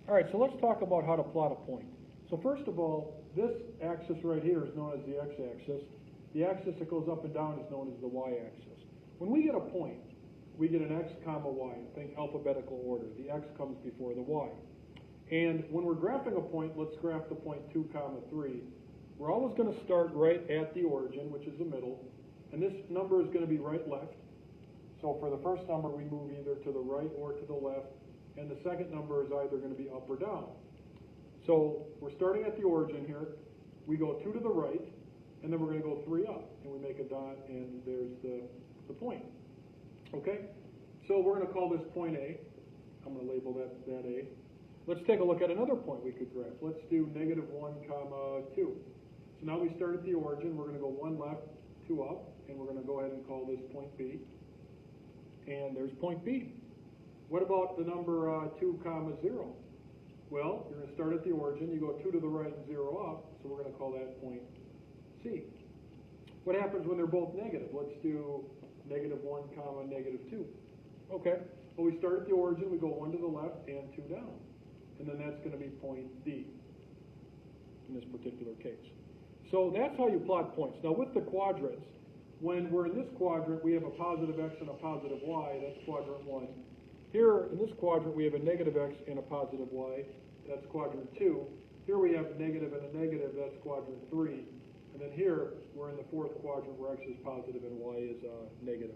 All right, so let's talk about how to plot a point. So first of all, this axis right here is known as the x-axis. The axis that goes up and down is known as the y-axis. When we get a point, we get an x comma y. Think alphabetical order. The x comes before the y. And when we're graphing a point, let's graph the point 2 comma 3. We're always going to start right at the origin, which is the middle. And this number is going to be right left. So for the first number, we move either to the right or to the left. And the second number is either going to be up or down. So we're starting at the origin here. We go 2 to the right, and then we're going to go 3 up. And we make a dot, and there's the point. Okay? So we're going to call this point A. I'm going to label that A. Let's take a look at another point we could graph. Let's do -1 comma 2. So now we start at the origin. We're going to go 1 left, 2 up, and we're going to go ahead and call this point B. And there's point B. What about the number 2 comma 0? Well, you're going to start at the origin. You go 2 to the right and 0 up, so we're going to call that point C. What happens when they're both negative? Let's do -1 comma -2. Okay, well, we start at the origin. We go 1 to the left and 2 down. And then that's going to be point D in this particular case. So that's how you plot points. Now with the quadrants, when we're in this quadrant, we have a positive x and a positive y. That's quadrant 1. Here in this quadrant, we have a negative x and a positive y. That's quadrant 2. Here we have a negative and a negative. That's quadrant 3. And then here, we're in the fourth quadrant where x is positive and y is negative.